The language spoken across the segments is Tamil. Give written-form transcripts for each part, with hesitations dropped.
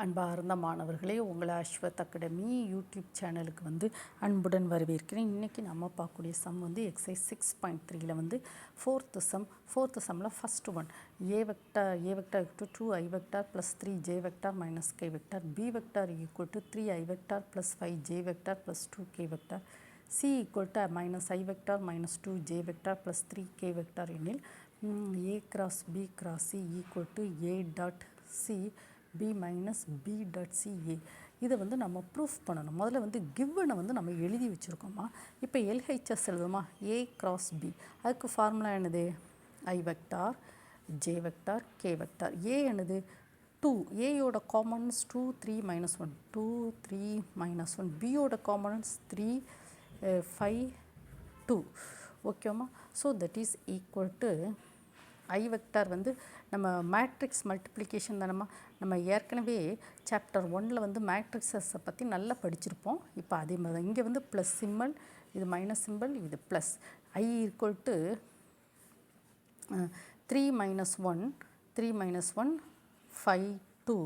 அன்பார்ந்த மாணவர்களே, உங்களை அஸ்வத் அகாடமி யூடியூப் சேனலுக்கு அன்புடன் வரவேற்கிறேன். இன்றைக்கி நம்ம பார்க்கக்கூடிய சம் எக்ஸசைஸ் 6.3 ஃபோர்த்து சம்மில் first one A vector equal to 2i vector plus 3j vector minus k vector, B vector equal to 3i vector plus 5j vector plus 2k vector, C equal to minus i vector minus 2j vector plus 3k vector எனில் a cross b cross c equal to a dot c b minus b dot C A. இதை நம்ம ப்ரூஃப் பண்ணணும். முதல்ல கிவனை நம்ம எழுதி வச்சுருக்கோமா. இப்போ எல்ஹெச்எஸ் எழுதுமா, ஏ கிராஸ் பி. அதுக்கு ஃபார்முலா என்னது, I vector J vector K vector. A என்னது 2, ஏயோட காம்பனன்ட்ஸ் 2 3 மைனஸ் 1 2 3 மைனஸ் 1, பியோட காம்பனன்ட்ஸ் 3 5 2. ஓகேவா. So that is equal to I vector நம்ம மேட்ரிக்ஸ் மல்டிப்ளிகேஷன் தானம்மா. நம்ம ஏற்கனவே சாப்டர் 1ல் மேட்ரிக்ஸஸை பற்றி நல்லா படிச்சிருப்போம். இப்போ அதே மாதிரி தான் இங்கே ப்ளஸ் சிம்பிள், இது மைனஸ் சிம்பிள், இது plus. I equal to 3 minus 1 5 2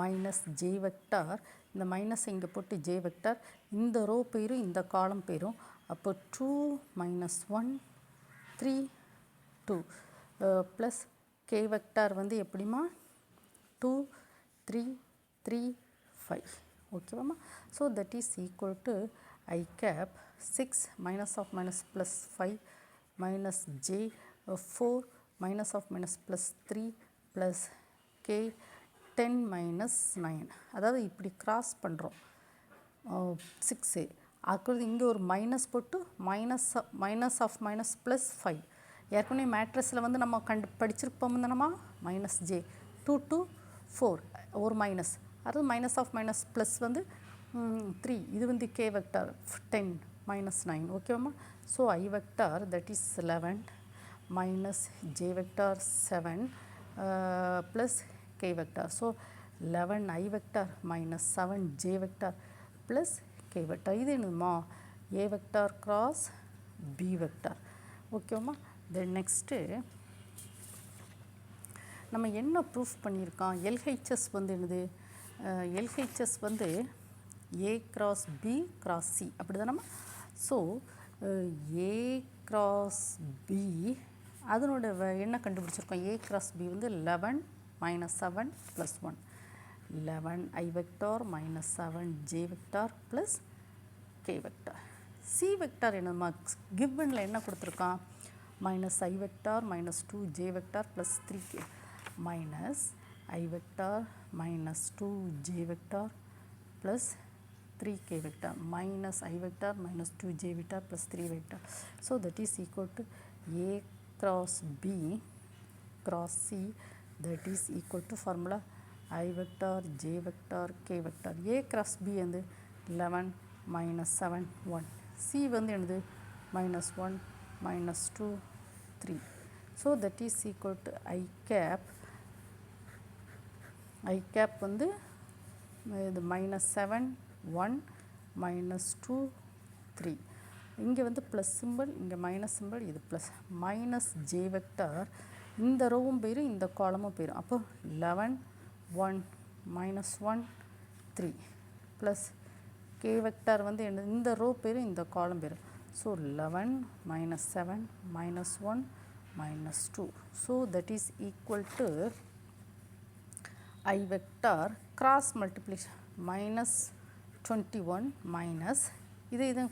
minus J vector. இந்த மைனஸ் இங்கே போட்டு ஜே வெக்டார், இந்த ரோ பேரும் இந்த காலம் பேரும். அப்போ 2 மைனஸ் 1 3 2 ப்ளஸ் கே வெக்டார் எப்படிமா 2 3 3 5. ஓகேவாம்மா. So that is equal to I cap 6 minus of minus plus 5 minus J 4 minus of minus plus 3 plus K 10 minus 9. அதாவது இப்படி கிராஸ் பண்ணுறோம் 6. அடுத்தது இங்கே ஒரு மைனஸ் போட்டு மைனஸ் ஆஃப் மைனஸ் ப்ளஸ் 5. ஏற்கனவே மேட்ரிக்ஸில் நம்ம படிச்சிருப்போம் தானம்மா, மைனஸ் ஜே 2 to 4 ஒரு மைனஸ். அது மைனஸ் ஆஃப் மைனஸ் ப்ளஸ் 3. இது கே வெக்டார் 10 மைனஸ் 9. ஓகேவாம்மா. So I vector that is 11 minus J vector 7 plus K vector. So 11 I vector minus 7 J vector plus K vector. இது என்னதுமா, A vector cross B vector. ஓகேவாம்மா. தென் நெக்ஸ்ட்டு நம்ம என்ன ப்ரூஃப் பண்ணியிருக்கோம், எல்ஹெச்எஸ் என்னது, LHS A cross B cross C அப்படி தானம்மா. ஸோ ஏ கிராஸ் பி அதனோட என்ன கண்டுபிடிச்சிருக்கோம், A cross B 11 minus 7 plus 1 11 I vector minus 7 J vector plus K vector. C vector என்னம்மா, கிவனில் என்ன கொடுத்துருக்கான், minus I vector minus 2 J vector plus 3k minus I vector minus 2 J vector plus 3k vector minus I vector minus 2 J vector plus 3 vector. So that is equal to A cross B cross C that is equal to formula I vector J vector K vector. A cross B 11 minus 7 1, C என்னது minus 1 minus 2 3. so that is equal to I cap இது minus 7 1 minus 2 3. இங்கே ப்ளஸ் சிம்பிள், இங்கே மைனஸ் சிம்பிள், இது ப்ளஸ் மைனஸ் ஜே வெக்டார். இந்த ரோவும் பேரும் இந்த காலமும் பேரும். அப்போ 11 1 minus 1 3 ப்ளஸ் கே வெக்டார் இந்த ரோ பேரும் இந்த காலம் பேரும். So 11 minus 7 minus 1 minus 2. So that is equal to I vector cross multiplication minus 21 minus இது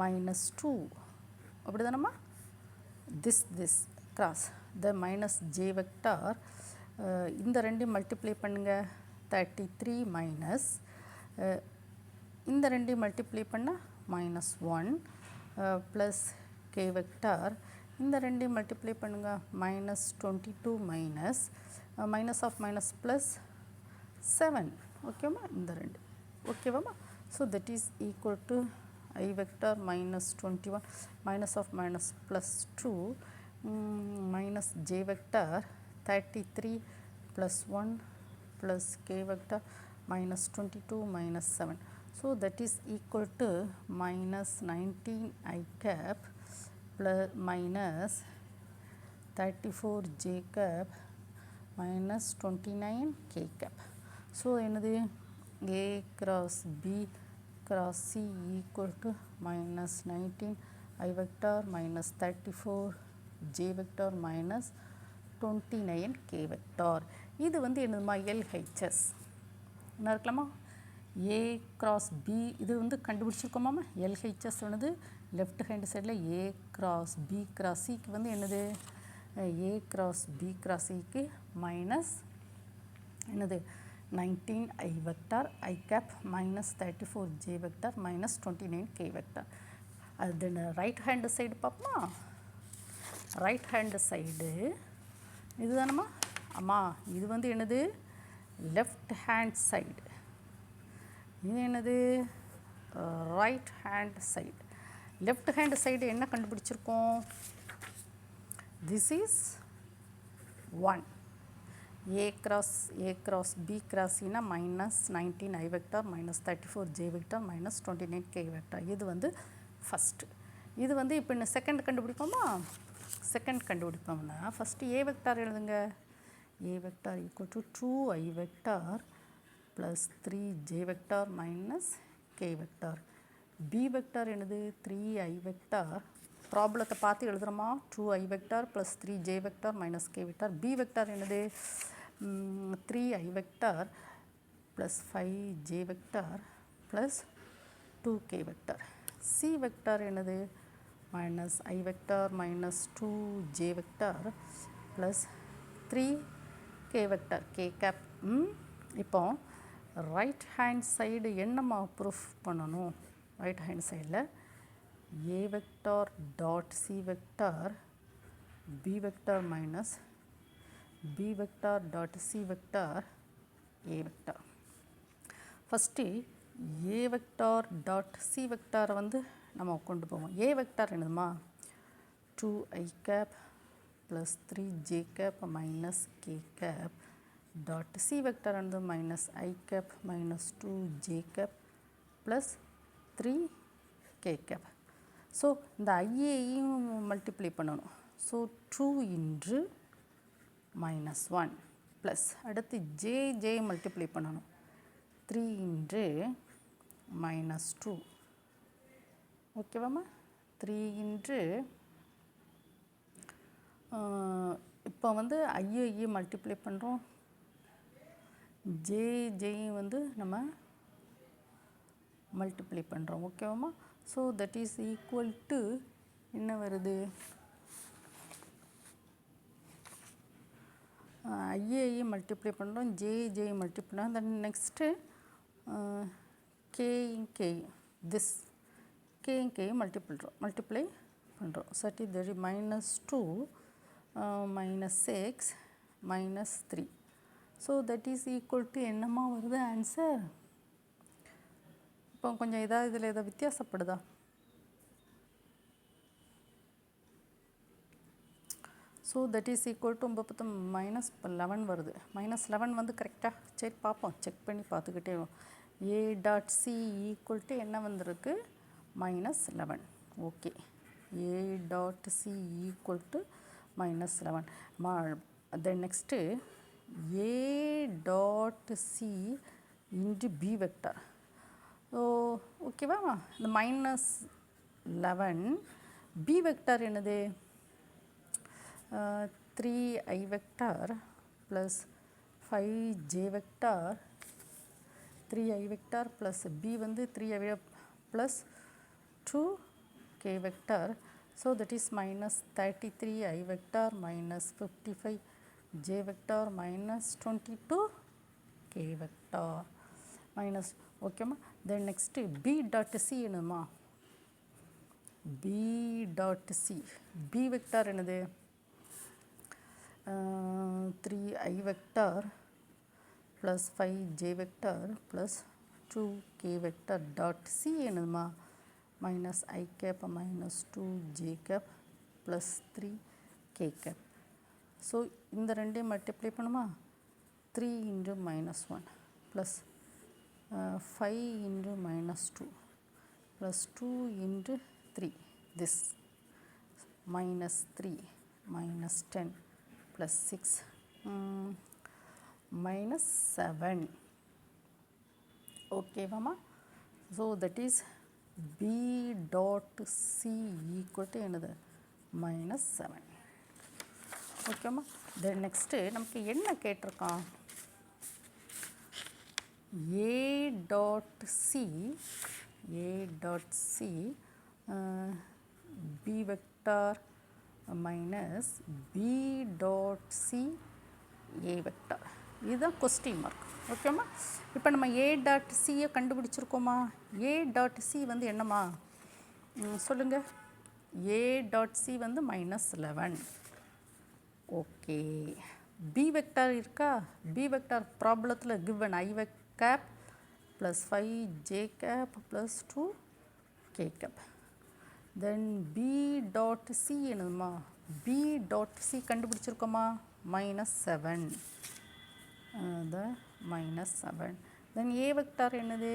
minus 2 அப்படி தானம்மா. this cross the minus j vector இந்த ரெண்டையும் மல்டிப்ளை பண்ணுங்க 33 மைனஸ் இந்த ரெண்டையும் மல்டிப்ளை பண்ணால் minus 1 ப்ளஸ் கே வெக்டார். இந்த ரெண்டையும் மல்டிப்ளை பண்ணுங்கள் minus 22 minus minus of minus plus 7. ஓகேவா, இந்த ரெண்டு. ஓகேவாம்மா. So that is equal to I vector minus 21 minus of minus plus 2 minus J vector 33 plus 1 plus K vector minus 22 minus 7. So that is equal to minus 19 I cap plus minus 34 j cap minus 29 k cap. So என்னது A cross B cross C equal to minus 19 I vector minus 34 J vector minus 29 K vector. இது வந்து என்னதுமா LHS என்ன இருக்கலாமா A cross B இது வந்து கண்டுபிடிச்சிருக்கோமாமா LHS வந்து லெஃப்ட் ஹேண்ட் சைடில் A cross B cross Cக்கு வந்து என்னது A cross B cross Cக்கு மைனஸ் என்னது 19 I vector I cap minus 34 J vector minus 29 K vector. அது ரைட் ஹேண்ட் சைடு பார்ப்போமா ரைட் ஹேண்ட் சைடு இதுதானம்மா அம்மா இது வந்து என்னது லெஃப்ட் ஹேண்ட் சைடு இது என்னது right hand side left hand side என்ன கண்டுபிடிச்சிருக்கோம் this is 1 A cross B cross C னா minus 19 I vector minus 34 J vector minus 29 K vector இது வந்து ஃபஸ்ட்டு இது வந்து இப்போ இன்னும் செகண்ட் கண்டுபிடிப்போமா செகண்ட் கண்டுபிடிப்போம்னா ஃபஸ்ட்டு A vector எழுதுங்க A vector equal to 2 I vector plus 3 J vector minus K vector B vector என்னது 3 I vector ப்ராப்ளத்தை பார்த்து எழுதுகிறோமா 2 I vector plus 3 J vector minus K vector B vector என்னது 3 I vector plus 5 J vector plus 2 K vector C vector என்னது minus I vector minus 2 J vector plus 3 K vector K cap இப்போ ரைட் ஹேண்ட் சைடு என்னம்மா ப்ரூஃப் பண்ணணும் ரைட் ஹேண்ட் சைடில் A vector dot C vector B vector minus B vector dot C vector A vector. First A vector dot C vector வந்து நம்ம கொண்டு போவோம் A vector என்னதுமா 2 I cap plus 3 J cap minus K cap dot C vector என்னது minus I cap minus 2 J cap plus 3 K cap. So இந்த ஐஏயும் மல்டிப்ளை பண்ணணும் ஸோ 2 இன்ட்ரு minus 1 plus அடுத்து J மல்டிப்ளை பண்ணணும் 3 இன்ட்ரு minus 2 ஓகேவாம்மா 3 இன்ட்ரு இப்போ வந்து ஐஏ மல்டிப்ளை பண்ணுறோம் ஜேயும் வந்து நம்ம மல்டிப்ளை பண்ணுறோம் ஓகேவாம்மா so that is equal to என்ன வருது ஐஏ மல்டிப்ளை பண்ணுறோம் ஜே மல்டிப்ளை பண்ணோம் then next K this K multiply பண்ணுறோம் சட்டி that minus 2 minus 6 minus 3 so that is equal to என்னம்மா வருது ஆன்சர் இப்போ கொஞ்சம் இதில் ஏதாவது வித்தியாசப்படுதா so that is equal to இப்போ மைனஸ் 11 வருது மைனஸ் 11 வந்து கரெக்டாக சரி பார்ப்போம் செக் பண்ணி பார்த்துக்கிட்டே A dot C equal to என்ன வந்திருக்கு minus 11 okay A dot C equal to minus 11 then next A dot C into B vector so ஓகேவா இந்த மைனஸ் 11 B வெக்டர் என்னது 3 I vector plus 5 J vector 3 I vector plus B வந்து 3 I plus 2 K vector so that is minus 33 I vector minus 55 J vector minus 22 K vector minus ஓகேம்மா then next B dot C என்னதுமா B dot C B vector என்னது 3 I vector plus 5 J vector plus 2 K vector dot C என்னதுமா minus I cap minus 2 J cap plus 3 K cap so இந்த ரெண்டையும் மல்டிப்ளை பண்ணுமா 3 into minus 1 plus 5 into minus 2 plus 2 into 3 this minus 3 minus 10 plus 6 minus 7 Okay mama, so that is b dot c equal to என்னது -7. Okay mama, then next நமக்கு என்ன கேட்டிருக்கான், a dot c b vector minus b dot c a vector, இதுதான் கொஸ்டின் மார்க். ஓகேம்மா, இப்போ நம்ம a டாட் சியை கண்டுபிடிச்சிருக்கோமா? a டாட் சி வந்து என்னம்மா சொல்லுங்கள். a டாட் சி வந்து -11. ஓகே, b வெக்டார் இருக்கா? b வெக்டார் ப்ராப்ளத்தில் given I cap plus 5j cap plus 2k cap. Then b dot c என்னதுமா? b dot c கண்டுபிடிச்சிருக்கோமா? -7. the -7. Then a vector என்னது?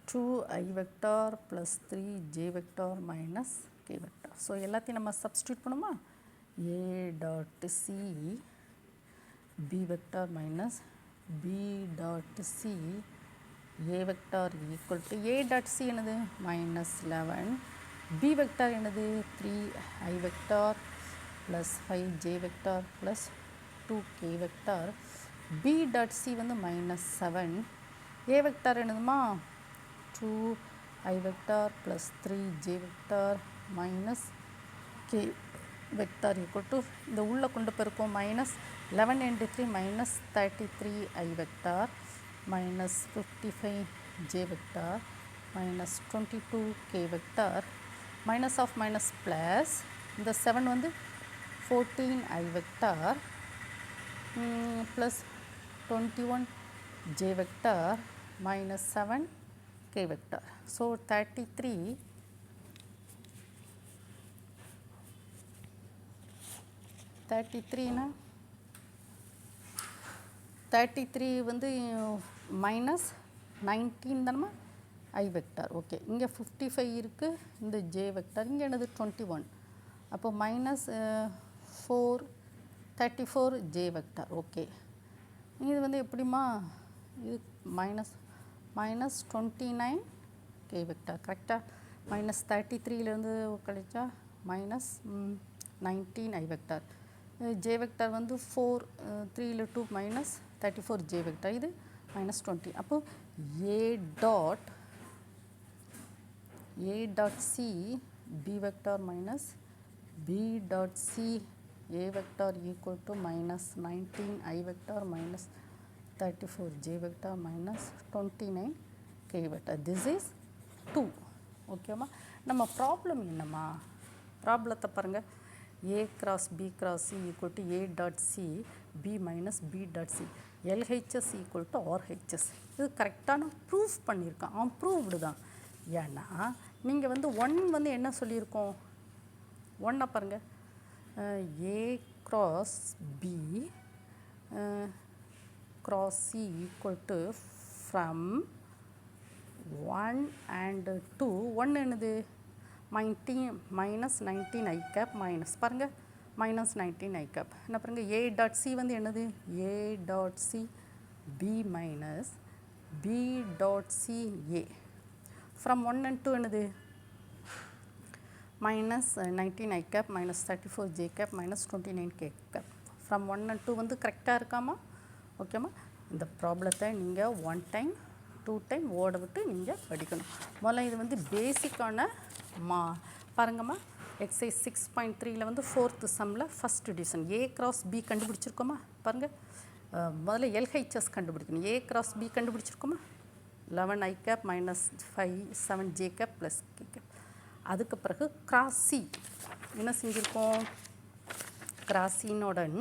2i vector plus 3j vector minus k vector. So எல்லாத்தையும் நம்ம substitute பண்ணுமா? a dot c b vector minus b dot c a vector equal to a dot c என்னது? -11. b vector என்னது? 3i vector plus 5j vector plus 2k vector. b dot c வந்து -7. a vector என்னதுமா? 2i vector plus 3j vector minus k vector equal to இந்த உள்ள கொண்டு பெருக்கும் -11 into 3 minus 33i vector minus 55j vector minus 22k vector minus of minus plus இந்த 7 வந்து 14i vector plus 21j vector minus 7k vector. So 33 வந்து -19 தானம்மா i vector. ஓகே, இங்கே 55 இருக்குது, இந்த j vector இங்கே என்னது 21, அப்போ -34j vector. ஓகே, இது வந்து எப்படிமா? இது -29k vector கரெக்டாக. -33லேருந்து கழிச்சா -19i vector. j vector வந்து 4 3ல் 2 -34j vector, இது -20. அப்போ a dot c b vector minus b dot c a vector equal to -19i vector minus 34j vector minus 29k vector. This is 2. ஓகேம்மா, நம்ம ப்ராப்ளம் என்னம்மா? ப்ராப்ளத்தை பாருங்கள். a cross b cross c equal to a dot c b minus b dot c LHS equal to RHS. இது கரெக்டான ப்ரூஃப் பண்ணியிருக்கான், ப்ரூவ்டு தான். ஏன்னா நீங்கள் வந்து 1 வந்து என்ன சொல்லியிருக்கோம்? 1 பாருங்கள், a cross b cross c equal to from 1 and 2. 1 என்னது? -19i cap minus பாருங்கள் -19i cap. என்ன பாருங்கள், a dot c வந்து என்னது? a dot c b minus b dot c a. from 1 and 2 என்னது? -19i cap minus 34j cap minus 29k cap. from 1 and 2 வந்து கரெக்டாக இருக்காமா? ஓகேம்மா, இந்த ப்ராப்ளத்தை நீங்கள் 1 டைம் 2 டைம் ஓட விட்டு நீங்கள் படிக்கணும். முதல்ல இது வந்து பேசிக்கான பாருங்கம்மா, எக்ஸசைஸ் 6.3ல் வந்து 4th சம்மில் first division a cross b கண்டுபிடிச்சிருக்கோமா? பாருங்கள், முதல்ல LHS கண்டுபிடிக்கணும். a cross b கண்டுபிடிச்சிருக்கோமா? 11i cap minus 7j cap plus k cap. அதுக்கு பிறகு கிராஸ் c என்ன செஞ்சுருக்கோம்? கிராஸ் சினுடன்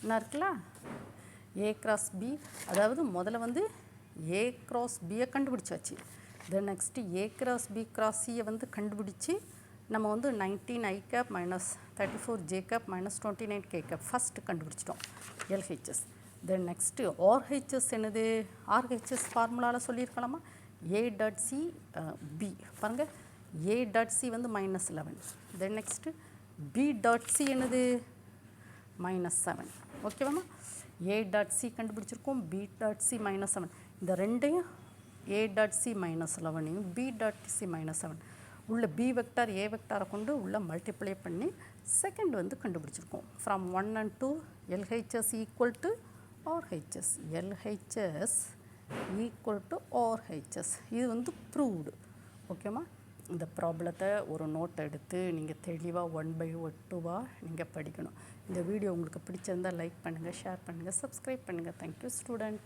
என்ன இருக்குல்ல? a cross b, அதாவது முதல்ல வந்து a cross bயை கண்டுபிடிச்சாச்சு. Then next a cross b cross cயை வந்து கண்டுபிடிச்சி நம்ம வந்து 19i cap minus 34j cap minus 29k cap first கண்டுபிடிச்சிட்டோம் LHS. தென் நெக்ஸ்ட்டு RHS என்னது? RHS ஃபார்முலாவில் சொல்லியிருக்கலாமா? a dot c b பாருங்கள், a dot c வந்து -11. Then next b dot c என்னது? -7. ஓகேவாம்மா? A டாட் சி கண்டுபிடிச்சிருக்கோம், B டாட் சி -7. இந்த ரெண்டையும் A டாட் சி -11ஐயும் B டாட் சி -7 உள்ள B வெக்டார் A வெக்டாரை கொண்டு உள்ள மல்டிப்ளை பண்ணி செகண்ட் வந்து கண்டுபிடிச்சிருக்கோம். From 1 and 2 LHS equal to RHS. LHS equal to RHS. இது வந்து ப்ரூவ்டு. ஓகேம்மா? இந்த ப்ராப்ளத்தை ஒரு நோட் எடுத்து நீங்கள் தெளிவாக 1 by 2 நீங்கள் படிக்கணும். இந்த வீடியோ உங்களுக்கு பிடிச்சிருந்தால் லைக் பண்ணுங்கள், ஷேர் பண்ணுங்கள், சப்ஸ்கிரைப் பண்ணுங்கள். Thank you student.